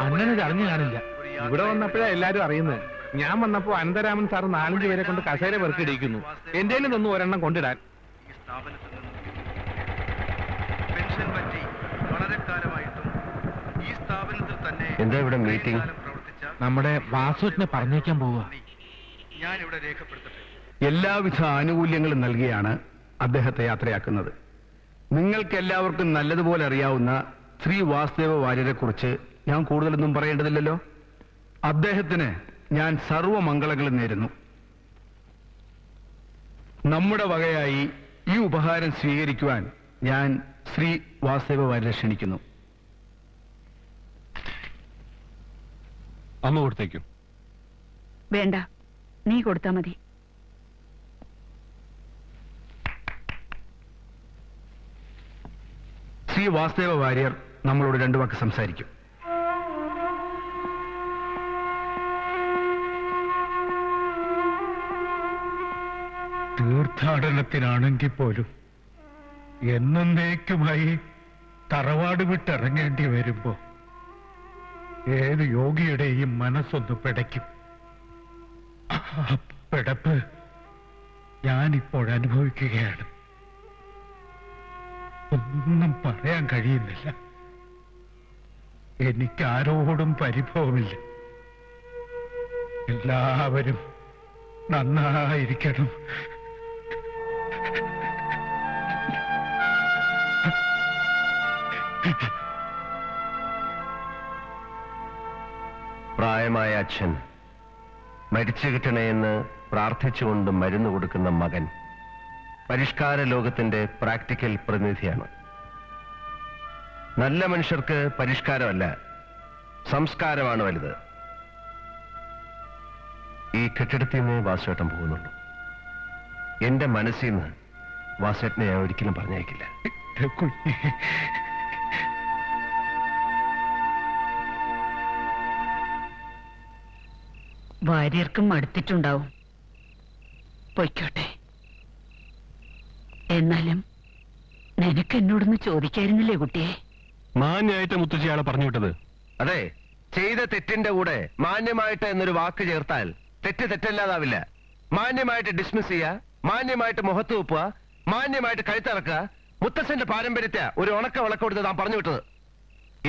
അണ്ണനത് അറിഞ്ഞു കാണില്ല. ഇവിടെ വന്നപ്പോഴാ എല്ലാരും അറിയുന്നത്. ഞാൻ വന്നപ്പോ അനന്തരാമൻ സാർ 4-5 പേരെ കൊണ്ട് കസേര പെറുക്കിടിക്കുന്നു. എന്തേലും തന്നു ഒരെണ്ണം കൊണ്ടിടാൻ. എന്താ ഇവിടെ മീറ്റിംഗ്? നമ്മുടെ വാസുവിനെ പറഞ്ഞേക്കാൻ പോവുക. എല്ലാവിധ ആനുകൂല്യങ്ങളും നൽകിയാണ് അദ്ദേഹത്തെ യാത്രയാക്കുന്നത്. നിങ്ങൾക്ക് എല്ലാവർക്കും നല്ലതുപോലെ അറിയാവുന്ന ശ്രീ വാസുദേവ വാര്യരെ കുറിച്ച് ഞാൻ കൂടുതലൊന്നും പറയേണ്ടതില്ലല്ലോ. അദ്ദേഹത്തിന് ഞാൻ സർവമംഗളങ്ങളും നേരുന്നു. നമ്മുടെ വകയായി ഈ ഉപഹാരം സ്വീകരിക്കുവാൻ ഞാൻ ശ്രീ വാസുദേവ വാര്യരെ ക്ഷണിക്കുന്നു. അമ്മ കൊടുത്തേക്കും. വേണ്ട, നീ കൊടുത്താ മതി. ശ്രീ വാസുദേവ വാര്യർ നമ്മളോട് 2 വാക്ക് സംസാരിക്കും. തീർത്ഥാടനത്തിനാണെങ്കിൽ പോലും എന്നേക്കുമായി തറവാട് വിട്ടിറങ്ങേണ്ടി വരുമ്പോ ഏത് യോഗിയുടെയും മനസ്സൊന്ന് പിടയ്ക്കും. ആ പിടപ്പ് ഞാനിപ്പോഴനുഭവിക്കുകയാണ്. ഒന്നും പറയാൻ കഴിയുന്നില്ല. എനിക്കാരോടും പരിഭവമില്ല. എല്ലാവരും നന്നായിരിക്കണം. പ്രായമായ അച്ഛൻ, മരിച്ചു കിട്ടണേയെന്ന് പ്രാർത്ഥിച്ചുകൊണ്ട് മരുന്ന് കൊടുക്കുന്ന മകൻ പരിഷ്കാര ലോകത്തിന്റെ പ്രാക്ടിക്കൽ പ്രതിനിധിയാണ്. നല്ല മനുഷ്യർക്ക് പരിഷ്കാരമല്ല, സംസ്കാരമാണ് വലുത്. ഈ കെട്ടിടത്തിൽ നിന്ന് വാസുവേട്ടൻ പോകുന്നുള്ളൂ. എന്റെ മനസ്സിൽ നിന്ന് വാസുവേട്ടനെ ഞാൻ ഒരിക്കലും പറഞ്ഞയക്കില്ല. വാര്യർക്കും മടുത്തിട്ടുണ്ടാവും. പൊയ്ക്കോട്ടെ. എന്നാലും നിനക്ക് എന്നോടൊന്ന് ചോദിക്കായിരുന്നില്ലേ കുട്ടിയെ? മാന്യമായിട്ട് മുത്തശ്ശിയാളെ പറഞ്ഞു വിട്ടത്. അതെ, ചെയ്ത തെറ്റിന്റെ കൂടെ മാന്യമായിട്ട് എന്നൊരു വാക്ക് ചേർത്താൽ തെറ്റ് തെറ്റല്ലാതാവില്ല. മാന്യമായിട്ട് ഡിസ്മിസ് ചെയ്യുക, മാന്യമായിട്ട് മുഖത്ത് വെക്കുക, മാന്യമായിട്ട് കഴുത്തിറക്കുക. മുത്തശ്ശന്റെ പാരമ്പര്യത്തെ ഒരു ഉണക്ക വിളക്കൊടുത്ത് താൻ പറഞ്ഞു വിട്ടത്.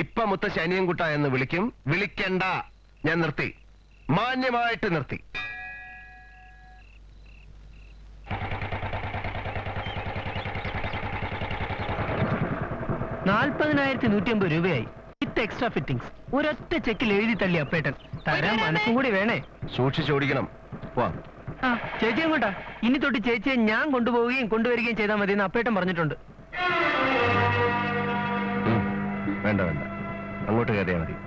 ഇപ്പൊ മുത്തശ്ശി അനിയൻകുട്ട എന്ന് വിളിക്കും. വിളിക്കണ്ട, ഞാൻ നിർത്തി. മാന്യമായിട്ട് നിർത്തി. 40,150 രൂപയായി വിത്ത് എക്സ്ട്രാ ഫിറ്റിംഗ്സ്. ഒരൊറ്റ ചെക്കിൽ എഴുതി തള്ളി അപ്പേട്ടൻ. തരാൻ മനസ്സും കൂടി വേണേ. സൂക്ഷിച്ചോടിക്കണം. ചേച്ചി എങ്ങോട്ടാ? ഇനി തൊട്ട് ചേച്ചിയെ ഞാൻ കൊണ്ടുപോവുകയും കൊണ്ടുവരികയും ചെയ്താൽ മതി എന്ന് അപ്പേട്ടൻ പറഞ്ഞിട്ടുണ്ട്. വേണ്ട വേണ്ട, അങ്ങോട്ട് കയറിയാ മതി.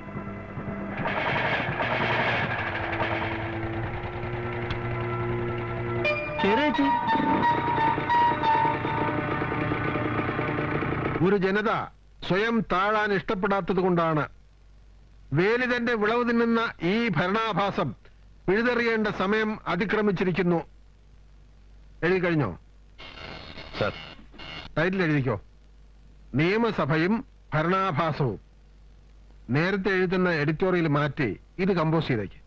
ചേച്ചി, ഒരു ജനത സ്വയം താഴാൻ ഇഷ്ടപ്പെടാത്തത് കൊണ്ടാണ് വേലിതന്റെ വിളവ് തിന്നുന്ന ഈ ഭരണാഭാസം പിഴുതെറിയേണ്ട സമയം അതിക്രമിച്ചിരിക്കുന്നു. എഴുതി കഴിഞ്ഞോ? സർ, ടൈറ്റിൽ എഴുതിക്കോ. നിയമസഭയും ഭരണാഭാസവും. നേരത്തെ എഴുതുന്ന എഡിറ്റോറിയൽ മാറ്റി ഇത് കമ്പോസ് ചെയ്തേക്ക്.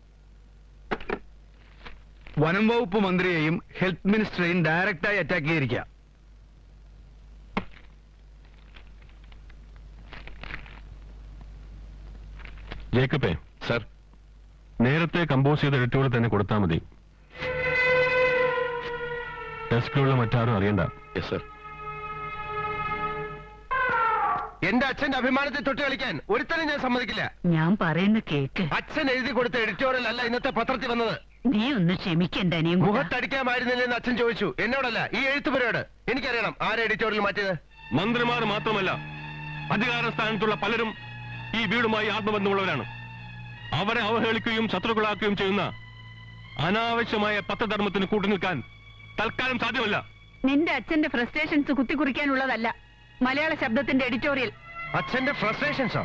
വനം വകുപ്പ് മന്ത്രിയെയും ഹെൽത്ത് മിനിസ്റ്ററെയും ഡയറക്റ്റായി അറ്റാക്ക് ചെയ്തിരിക്കുക. ജേക്കബേ. സർ, നേരത്തെ കമ്പോസ് ചെയ്ത എഡിറ്റോറിയൽ തന്നെ കൊടുത്താൽ മതി. ഡെസ്കിലുള്ള മറ്റാരും അറിയണ്ട. സർ. എന്റെ അച്ഛന്റെ അഭിമാനത്തെ തൊട്ട് കളിക്കാൻ ഒരുത്തനും ഞാൻ സമ്മതിക്കില്ല. ഞാൻ പറയുന്ന കേക്ക്. അച്ഛൻ എഴുതി കൊടുത്ത എഡിറ്റോറിയൽ അല്ല ഇന്നത്തെ പത്രത്തിൽ വന്നത്. നീ ഒന്ന് ക്ഷമിക്കണ്ട. മുഖത്തടിക്കാമായിരുന്നില്ലെന്ന് അച്ഛൻ ചോദിച്ചു. എന്നോടല്ല, ഈ എഴുത്തുപുരയോട്. എനിക്കറിയണം ആരെ എഡിറ്റോറിയൽ മാറ്റിയത്. മന്ത്രിമാർ മാത്രമല്ല, അധികാര സ്ഥാനത്തുള്ള പലരും ഈ വീടുമായി ആത്മബന്ധമുള്ളവരാണ്. അവരെ അവഹേളിക്കുകയും ശത്രുക്കളാക്കുകയും ചെയ്യുന്ന അനാവശ്യമായ പത്രധർമ്മത്തിന് കൂട്ടുനിൽക്കാൻ തൽക്കാലം സാധ്യമല്ല. നിന്റെ അച്ഛന്റെ ഫ്രസ്ട്രേഷൻസ് കുത്തിക്കുറിക്കാനുള്ളതല്ല മലയാള ശബ്ദത്തിന്റെ എഡിറ്റോറിയൽ. അച്ഛന്റെ ഫ്രസ്ട്രേഷൻസോ?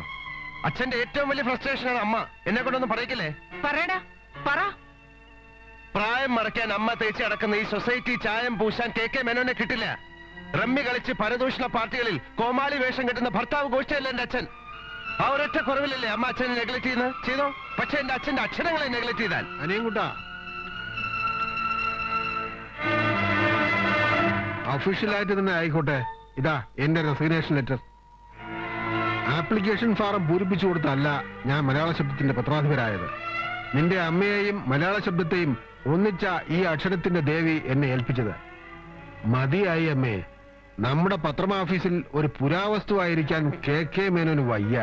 അച്ഛന്റെ ഏറ്റവും വലിയ ഫ്രസ്ട്രേഷനാണ് അമ്മ. എന്നെ കൊണ്ടൊന്നും പറയിക്കില്ലേ? പറയടാ, പറ. പ്രായം മറയ്ക്കാൻ അമ്മ തേച്ച് അടക്കുന്ന ഈ സൊസൈറ്റി ചായം പൂശാൻ കെ മേനോനെ കിട്ടില്ല. റമ്മി കളിച്ച് പരദൂഷണ പാർട്ടികളിൽ കോമാളി വേഷം കെട്ടുന്ന ഭർത്താവ് ഗോഷ്ഠിയല്ല എന്റെ അച്ഛൻ. ആ ഒരൊറ്റ കുറവിലല്ലേ അമ്മ അച്ഛനെ നെഗ്ലക്ട് ചെയ്യുന്നത്? ചെയ്തോ. പക്ഷെ എന്റെ അച്ഛന്റെ അക്ഷരങ്ങളെ നെഗ്ലക്ട് ചെയ്താൽ അനിയൻകുട്ടാ, ഒഫീഷ്യലായിട്ട് തന്നെ ആയിക്കോട്ടെ, ഇതാ എന്റെ റെസിഗ്നേഷൻ ലെറ്റർ. ആപ്ലിക്കേഷൻ ഫാറം പൂരിപ്പിച്ചു കൊടുത്തല്ല ഞാൻ മലയാള ശബ്ദത്തിന്റെ പത്രാധിപരായത്. നിന്റെ അമ്മയെയും മലയാള ശബ്ദത്തെയും ഒന്നിച്ച ഈ അക്ഷരത്തിന്റെ ദേവി എന്നെ ഏൽപ്പിച്ചത്. മതിയായി അമ്മേ, നമ്മുടെ പത്രമാഫീസിൽ ഒരു പുരാവസ്തുവായിരിക്കാൻ KK മേനോന് വയ്യ.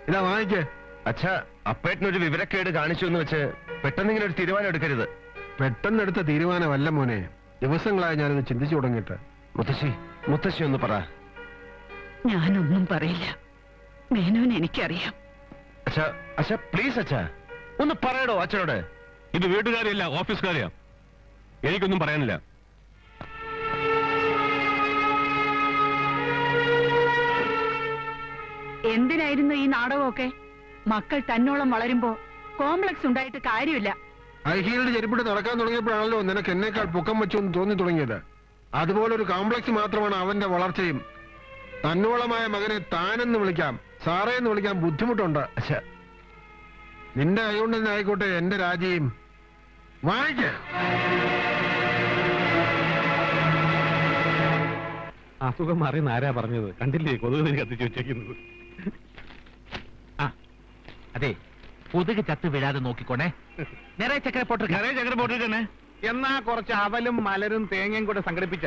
ഇതാ വാങ്ങിക്കേ. അച്ഛാ, അപ്പേട്ടനൊരു വിവരക്കേട് കാണിച്ചു എന്ന് വെച്ച് പെട്ടെന്ന് ഇങ്ങനെ ഒരു തീരുമാനം എടുക്കരുത്. പെട്ടെന്നെടുത്ത തീരുമാനമല്ല മോനെ, ദിവസങ്ങളായി ഞാനിത് ചിന്തിച്ചു തുടങ്ങിയിട്ട്. മുത്തശ്ശി ഒന്ന് പറ. ഞാനൊന്നും പറയില്ല. മേനോൻ എനിക്കറിയാം. അച്ഛാ, അച്ഛാ പ്ലീസ് അച്ഛാ, ഒന്ന് പറയടോ അച്ഛനോട്. ഇത് വീട്ടുകാരിയല്ല, ഓഫീസുകാരിയാ. എനിക്കൊന്നും പറയാനില്ല. എന്തിനായിരുന്നു ഈ നാടകമൊക്കെ? മക്കൾ തന്നോളം വളരുമ്പോ കോംപ്ലക്സ് ഉണ്ടായിട്ട് കാര്യമില്ല. ഹൈഹീൽഡ് ചെരുപ്പിട്ട് നടക്കാൻ തുടങ്ങിയപ്പോഴാണല്ലോ നിനക്ക് എന്നേക്കാൾ പൊക്കം വെച്ചു എന്ന് തോന്നി തുടങ്ങിയത്. അതുപോലൊരു കോംപ്ലക്സ് മാത്രമാണ് അവന്റെ വളർച്ചയും. തന്നോളമായ മകനെ താനെന്ന് വിളിക്കാം, സാറേ എന്ന് വിളിക്കാൻ ബുദ്ധിമുട്ടുണ്ട്. അച്ഛാ, നിന്റെ കൈകൊണ്ട് തന്നെ ആയിക്കോട്ടെ എന്റെ രാജിയും. വാങ്ങിക്ക. അസുഖം മാറിയെന്ന് ആരാ പറഞ്ഞത്? കണ്ടില്ലേ കൊതുക് കത്തിച്ചു വെച്ചേക്കുന്നത്. അതെ, കൊതുക് ചത്ത് വീഴാതെ നോക്കിക്കോണേ. നിറയെ ചക്കര പോട്ടിരിക്കണേ. എന്നാ കുറച്ച് അവലും മലരും തേങ്ങയും കൂടെ സംഘടിപ്പിച്ച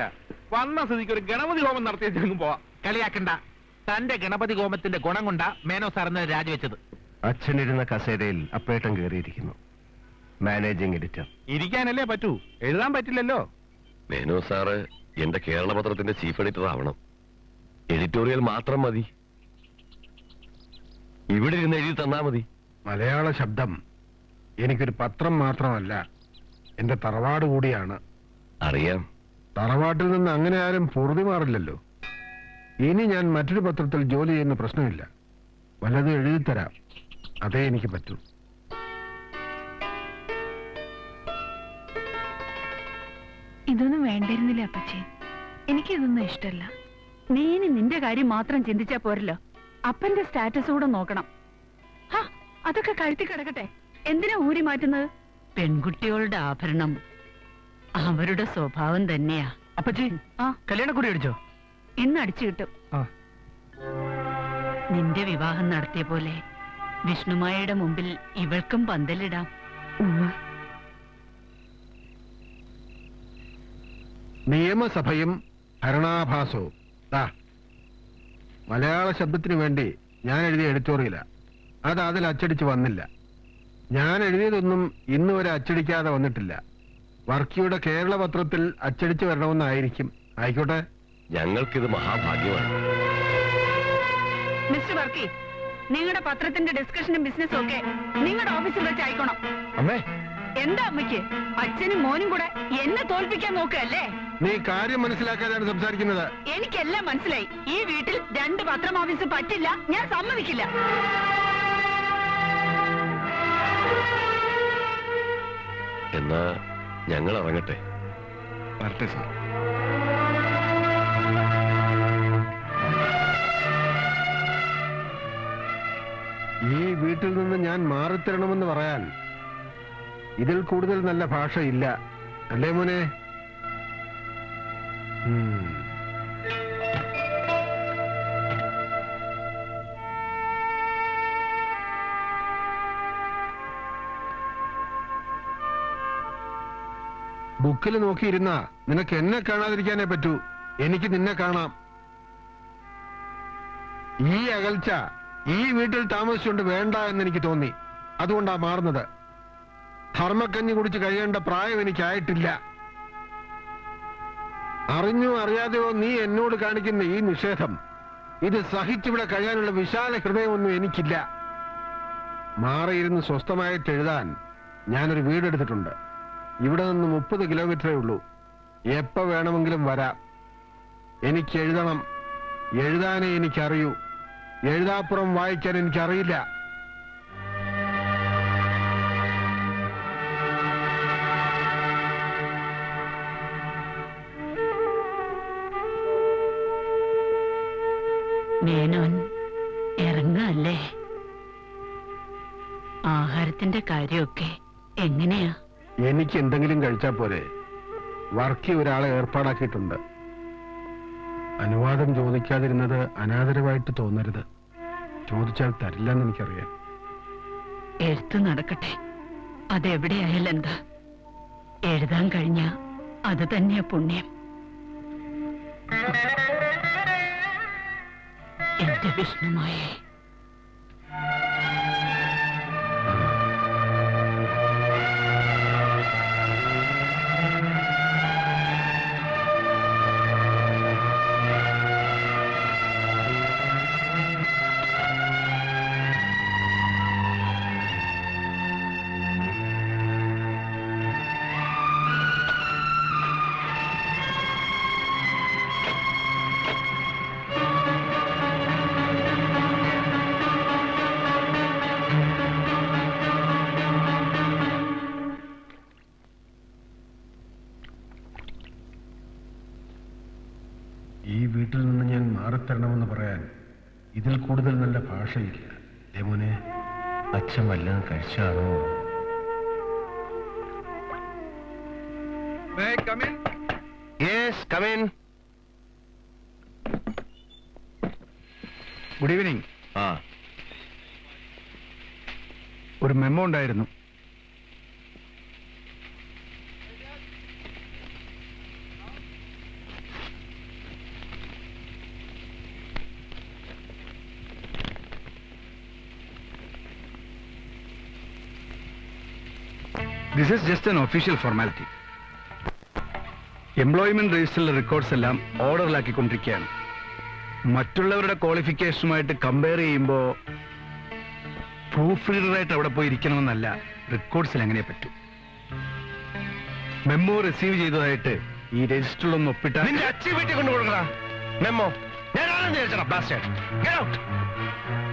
വന്ന സ്ഥിതിക്ക് ഒരു ഗണപതി ഹോമം നടത്തിയെങ്കിലും പോവാം. കളിയാക്കണ്ട. തന്റെ ഗണപതി ഹോമത്തിന്റെ ഗുണം കൊണ്ടാ മേനോ സാറിന് രാജിവെച്ചത്. അച്ഛനിരുന്ന കസേരയിൽ അപ്പേട്ടൻ കയറിയിരിക്കുന്നു. Managing editor. ഇരിക്കാനല്ലേ പറ്റൂ, എഴുതാൻ പറ്റില്ലല്ലോ. മേനോ സാറ് എന്റെ കേരള പത്രത്തിന്റെ ചീഫ് എഡിറ്റർ ആവണം. എഡിറ്റോറിയൽ മാത്രം മതി. ഇവിടെ ഇരുന്ന് എഴുതി തന്നാ മതി. മലയാള ശബ്ദം എനിക്കൊരു പത്രം മാത്രമല്ല, എന്റെ തറവാട് കൂടിയാണ്. അറിയാം. തറവാട്ടിൽ നിന്ന് അങ്ങനെ ആരും പൊറുതി മാറില്ലല്ലോ. ഇനി ഞാൻ മറ്റൊരു പത്രത്തിൽ ജോലി ചെയ്യുന്ന പ്രശ്നമില്ല. വല്ലതും എഴുതിത്തരാം, അതേ എനിക്ക് പറ്റൂ. ഇതൊന്നും വേണ്ടിയിരുന്നില്ല അപ്പച്ചി. എനിക്കിതൊന്നും ഇഷ്ടമല്ല. നീ ഇനി നിന്റെ കാര്യം മാത്രം ചിന്തിച്ചാ പോരല്ലോ, അപ്പന്റെ സ്റ്റാറ്റസ് കൂടെ നോക്കണം. അതൊക്കെ കഴുത്തി കിടക്കട്ടെ, എന്തിനാ ഊരി മാറ്റുന്നത്? പെൺകുട്ടികളുടെ ആഭരണം അവരുടെ സ്വഭാവം തന്നെയാ. അപ്പച്ചി, കല്യാണക്കുറി അടിച്ചോ? ഇന്ന് അടിച്ചു കിട്ടും. നിന്റെ വിവാഹം നടത്തിയ പോലെ വിഷ്ണുമായയുടെ മുമ്പിൽ ഇവൾക്കും പന്തലിടാം. നിയമസഭയും ഭരണാഭാസവും. മലയാള ശബ്ദത്തിന് വേണ്ടി ഞാൻ എഴുതിയ എഡിറ്റോറിയല. അത് അതിൽ അച്ചടിച്ച് വന്നില്ല. ഞാൻ എഴുതിയതൊന്നും ഇന്ന് വരെ അച്ചടിക്കാതെ വന്നിട്ടില്ല. വർക്കിയുടെ കേരള പത്രത്തിൽ അച്ചടിച്ചു വരണമെന്നായിരിക്കും. ആയിക്കോട്ടെ. ഞങ്ങൾക്കിത് മഹാഭാഗ്യമാണ്. മിസ്റ്റർ വർക്കി, നിങ്ങളുടെ പത്രത്തിന്റെ ഡിസ്കഷനും ബിസിനസ്സും ഒക്കെ നിങ്ങളുടെ ഓഫീസിൽ വെച്ച് അയക്കണം. അമ്മേ, എന്താ അമ്മയ്ക്ക്? അച്ഛനും മോനും കൂടെ എന്നെ തോൽപ്പിക്കാൻ നോക്കല്ലേ? നീ കാര്യം മനസ്സിലാക്കാനാണ് സംസാരിക്കുന്നത്. എനിക്കെല്ലാം മനസ്സിലായി. ഈ വീട്ടിൽ 2 പത്രം ഓഫീസ് പറ്റില്ല, ഞാൻ സമ്മതിക്കില്ല. എന്നാ ഞങ്ങൾ ഇറങ്ങട്ടെ. വരട്ടെ സാർ. ഈ വീട്ടിൽ നിന്ന് ഞാൻ മാറിത്തരണമെന്ന് പറയാൻ ഇതിൽ കൂടുതൽ നല്ല ഭാഷ ഇല്ല, അല്ലേ മോനെ? ബുക്കിൽ നോക്കിയിരുന്ന നിനക്ക് എന്നെ കാണാതിരിക്കാനേ പറ്റൂ. എനിക്ക് നിന്നെ കാണാം. ഈ അകൽച്ച ഈ വീട്ടിൽ താമസിച്ചുകൊണ്ട് വേണ്ട എന്നെനിക്ക് തോന്നി. അതുകൊണ്ടാ മാറുന്നത്. ധർമ്മക്കഞ്ഞി കുടിച്ച് കഴിയേണ്ട പ്രായം എനിക്കായിട്ടില്ല. അറിഞ്ഞോ അറിയാതെയോ നീ എന്നോട് കാണിക്കുന്ന ഈ നിഷേധം, ഇത് സഹിച്ചിവിടെ കഴിയാനുള്ള വിശാല ഹൃദയമൊന്നും എനിക്കില്ല. മാറിയിരുന്ന് സ്വസ്ഥമായിട്ട് എഴുതാൻ ഞാനൊരു വീടെടുത്തിട്ടുണ്ട്. ഇവിടെ നിന്ന് 30 കിലോമീറ്ററേ ഉള്ളൂ. എപ്പോ വേണമെങ്കിലും വരാം. എനിക്ക് എഴുതണം. എഴുതാനേ എനിക്കറിയൂ. എഴുതാപ്പുറം വായിക്കാൻ എനിക്കറിയില്ല. മേനോൻ ഇറങ്ങി. ഉറങ്ങല്ലേ? ആഹാരത്തിന്റെ കാര്യമൊക്കെ എങ്ങനെയാ? എനിക്ക് എന്തെങ്കിലും കഴിച്ചാൽ പോരെ? വർക്കി ഒരാളെ ഏർപ്പാടാക്കിയിട്ടുണ്ട്. അനുവാദം ചോദിക്കാതിരുന്നത് അനാദരവായിട്ട് തോന്നരുത്. ചോദിച്ചാൽ തരില്ലെന്ന് എനിക്കറിയാം. എഴുത്ത് നടക്കട്ടെ, അതെവിടെയായാലും എന്താ? എഴുതാൻ കഴിഞ്ഞ അത് തന്നെയാ പുണ്യം. എന്റെ വിഷ്ണുമായേ, ഈ വീട്ടിൽ നിന്ന് ഞാൻ മാറിത്തരണമെന്ന് പറയാൻ ഇതിൽ കൂടുതൽ നല്ല ഭാഷയില്ല. യമോനെ, അച്ഛൻ വല്ലതും കഴിച്ചാണോ? Yes, come in. Good evening. ആ, ഒരു മെമ്മോ ഉണ്ടായിരുന്നു. This is just an official formality. Employment രജിസ്റ്ററിലെ റെക്കോർഡ്സ് എല്ലാം ഓർഡറിലാക്കിക്കൊണ്ടിരിക്കുകയാണ്. മറ്റുള്ളവരുടെ ക്വാളിഫിക്കേഷനുമായിട്ട് കമ്പയർ ചെയ്യുമ്പോൾ പ്രൂഫ് റീഡറായിട്ട് അവിടെ പോയി ഇരിക്കണമെന്നല്ല, റെക്കോർഡ്സിൽ അങ്ങനെ പറ്റൂ. മെമ്മോ റിസീവ് ചെയ്തതായിട്ട് ഈ രജിസ്റ്ററിലൊന്ന് ഒപ്പിട്ടാൽ നിന്റെ അച്ഛൻ വീട്ടിൽ കൊണ്ടുപോകണ മെമ്മോ ഞാൻ ആണെന്ന് വിചാരിച്ചടാ, bastard. Get out.